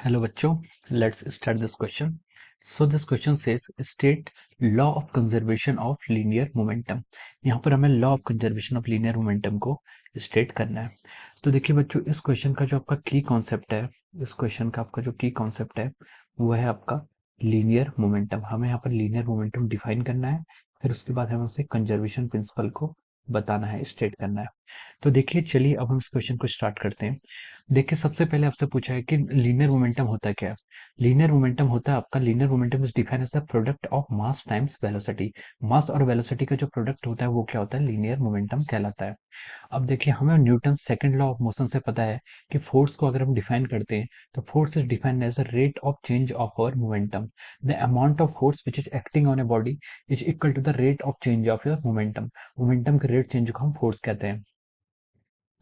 Hello बच्चों, let's start this question. So this question says state law of conservation of linear momentum. यहाँ पर हमें law of conservation of linear momentum को state करना है। तो देखिए बच्चों, इस क्वेश्चन का जो आपका की कॉन्सेप्ट है, इस क्वेश्चन का आपका जो की कॉन्सेप्ट है वो है आपका लीनियर मोमेंटम। हमें यहाँ पर लीनियर मोमेंटम डिफाइन करना है, फिर उसके बाद हमें उसे कंजर्वेशन प्रिंसिपल को बताना है, स्टेट करना है। तो देखिए चलिए अब हम इस क्वेश्चन को स्टार्ट करते हैं। देखिए सबसे पहले आपसे पूछा है कि लीनियर मोमेंटम होता क्या है। लीनियर मोमेंटम होता है आपका, linear momentum is defined as the product of mass times velocity. Mass और वेलोसिटी का जो प्रोडक्ट होता है वो क्या होता है, लीनियर मोमेंटम कहलाता है। अब देखिए हमें Newton second law of motion से पता है कि फोर्स को अगर हम डिफाइन करते हैं तो force is defined as a rate of change of our momentum. The amount of force which is acting on a body is equal to the rate of change of your momentum. Momentum के rate change को हम force कहते हैं।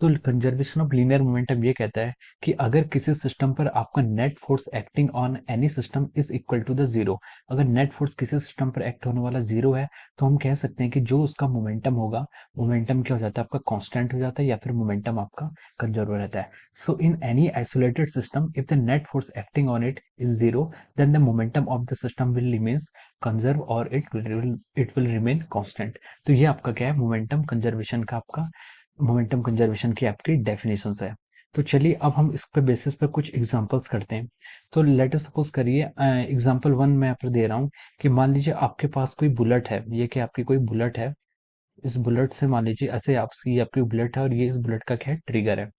तो conservation of linear momentum ये कहता है कि अगर किसी सिस्टम पर आपका net force acting on any system is equal to the zero, अगर नेट फोर्स किसी सिस्टम पर एक्ट होने वाला जीरो है तो हम कह सकते हैं कि जो उसका मोमेंटम होगा, मोमेंटम क्या हो जाता है आपका, कांस्टेंट हो जाता है या फिर मोमेंटम आपका कंजर्व रहता है। So in any isolated system if the net force acting on it is zero, then the momentum of the system will remains conserve और इट विल रिमेन कांस्टेंट। तो ये आपका क्या है, मोमेंटम कंजर्वेशन का आपका, मोमेंटम कंजर्वेशन की आपकी डेफिनेशंस है। तो चलिए अब हम इस पे बेसिस पे कुछ एग्जांपल्स करते हैं। तो लेट अस सपोज करिए एग्जांपल वन मैं यहाँ पर दे रहा हूँ कि मान लीजिए आपके पास कोई बुलेट है, ये कि आपकी कोई बुलेट है। इस बुलेट से मान लीजिए ऐसे आपकी आपकी बुलेट है और ये इस बुलेट का क्या है, ट्रिगर है।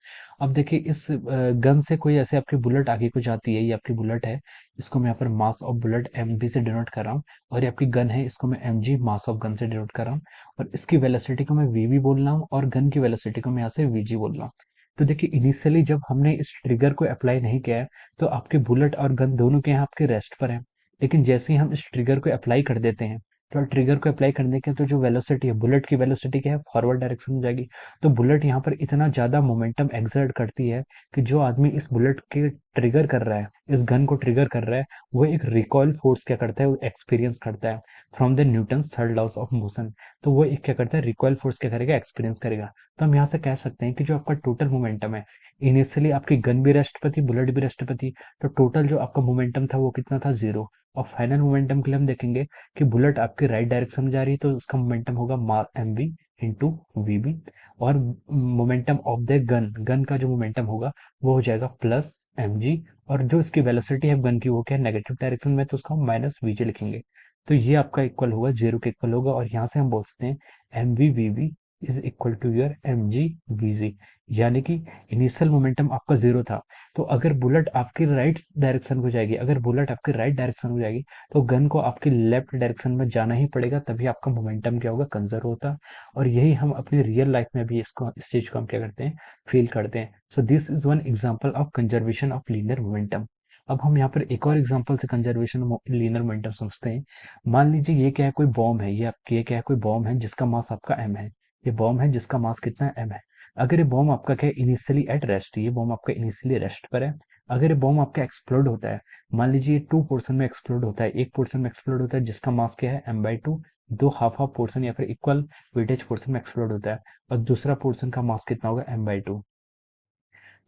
अब देखिए इस गन से कोई ऐसे आपकी बुलेट आगे को जाती है, ये आपकी बुलेट है, इसको मैं यहाँ पर मास ऑफ बुलेट एमबी से डिनोट कर रहा हूँ। और ये आपकी गन है, इसको मैं एमजी मास ऑफ गन से डिनोट कर रहा हूँ। और इसकी वेलोसिटी को मैं वीवी बोल रहा हूँ और गन की वेलोसिटी को मैं यहाँ से वीजी बोल रहा हूँ। तो देखिए इनिशियली जब हमने इस ट्रिगर को अप्लाई नहीं किया है तो आपके बुलेट और गन दोनों के यहाँ आपके रेस्ट पर है। लेकिन जैसे ही हम इस ट्रिगर को अप्लाई कर देते हैं तो ट्रिगर को अप्लाई करने के तो जो वेलोसिटी है, बुलेट की वेलोसिटी क्या है, फॉरवर्ड डायरेक्शन में जाएगी। तो बुलेट यहाँ पर इतना ज्यादा मोमेंटम एक्सर्ट करती है कि जो आदमी इस बुलेट के ट्रिगर कर रहा है, इस गन को ट्रिगर कर रहा है, वो एक रिकॉइल फोर्स क्या करता है, वो एक्सपीरियंस करता है from the Newton's third loss of motion. तो वो एक क्या करता है, रिकॉइल फोर्स क्या करेगा, एक्सपीरियंस करेगा। तो हम यहाँ से कह सकते हैं कि जो आपका टोटल मोमेंटम है, इनिशियली आपकी गन भी रेस्ट पर थी, बुलेट भी रेस्ट पर थी, तो टोटल जो आपका मोमेंटम था वो कितना था, जीरो। और फाइनल मोमेंटम के लिए हम देखेंगे कि बुलेट आपके राइट डायरेक्शन में जा रही है तो उसका मोमेंटम होगा मार M V into V B. और momentum of the gun, gun का जो मोमेंटम होगा वो हो जाएगा प्लस एम जी। और जो इसकी वेलोसिटी है गन की वो क्या है, नेगेटिव डायरेक्शन में, तो उसका हम माइनस वी जी लिखेंगे। तो ये आपका इक्वल होगा, जीरो के इक्वल होगा। और यहाँ से हम बोल सकते हैं m v v b is equal to your m g v g. यानी कि इनिशियल मोमेंटम आपका जीरो था, तो अगर बुलेट आपकी राइट डायरेक्शन को जाएगी, अगर बुलेट आपकी राइट डायरेक्शन को जाएगी तो गन को आपकी लेफ्ट डायरेक्शन में जाना ही पड़ेगा, तभी आपका मोमेंटम क्या होगा, कंजर्व होता। और यही हम अपनी रियल लाइफ में भी इसको, इस चीज को हम क्या करते हैं, फील करते हैं। सो this is one example of conservation of linear momentum. अब हम यहाँ पर एक और एग्जांपल से कंजर्वेशन लीनियर मोमेंटम समझते हैं। मान लीजिए ये क्या है, कोई बॉम्ब है, ये आपकी ये क्या है, कोई बॉम्ब है जिसका मास आपका एम है। ये बॉम्ब है जिसका मास कितना है, एम है। अगर ये बॉम्ब आपका क्या है, इनिशियली एट रेस्ट, ये बॉम्ब आपका इनिशियली रेस्ट पर है। अगर ये बॉम्ब आपका एक्सप्लोड होता है, मान लीजिए टू पोर्शन में एक्सप्लोड होता है, एक पोर्शन में एक्सप्लोड होता है जिसका मास क्या है, एम बाई टू। दो हाफ हाफ पोर्शन या फिर इक्वल वेटेज पोर्शन में एक्सप्लोड होता है, और दूसरा पोर्शन का मास कितना होगा, एम बाई टू।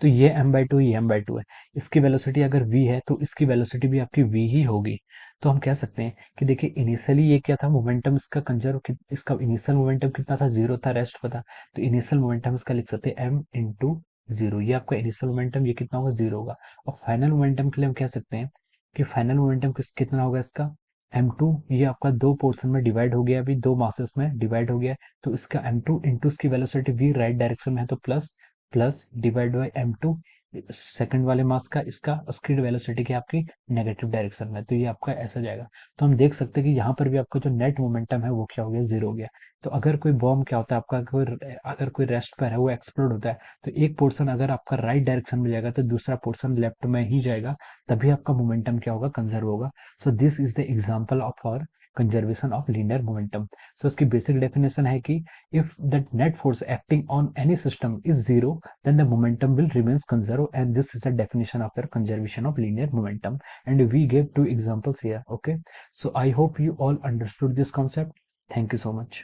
तो ये एम बाई टू, ये एम बाई टू है। इसकी वेलोसिटी अगर वी है तो इसकी वेलोसिटी भी आपकी वी ही होगी। तो हम कह सकते हैं कि देखिए इनिशियली ये क्या था, मोमेंटम इसका कंजर्व, इसका इनिशियल मोमेंटम कितना था, जीरो था, रेस्ट पर था। तो इनिशियल मोमेंटम इसका लिख सकते हैं एम इंटू जीरो। ये आपका इनिशियल मोमेंटम, ये कितना होगा, जीरो होगा। और फाइनल मोमेंटम के लिए हम कह सकते हैं कि फाइनल मोमेंटम कितना होगा इसका, एम टू। ये आपका दो पोर्शन में डिवाइड हो गया, अभी दो मासेस में डिवाइड हो गया। तो इसका एम टू इंटू इसकी वेलोसिटी वी राइट डायरेक्शन में है तो plus, plus divide by m two second वाले मास का, इसका उसकी वेलोसिटी की आपकी नेगेटिव डायरेक्शन में, तो ये आपका ऐसा जाएगा। तो हम देख सकते हैं कि यहाँ पर भी आपका जो नेट मोमेंटम है वो क्या हो गया, जीरो हो गया। तो अगर कोई बॉम्ब क्या होता है आपका, अगर कोई रेस्ट पर है, वो एक्सप्लोड होता है, तो एक पोर्शन अगर आपका राइट डायरेक्शन में जाएगा तो दूसरा पोर्शन लेफ्ट में ही जाएगा, तभी आपका मोमेंटम क्या होगा, कंजर्व होगा। So this is the example of our conservation of linear momentum. So इसकी बेसिक डेफिनेशन है कि if that net force acting on any system is zero, then the momentum will remains conserved, and this is the definition of your conservation of linear momentum. And we gave two examples here. Okay, so I hope you all understood this concept. Thank you so much.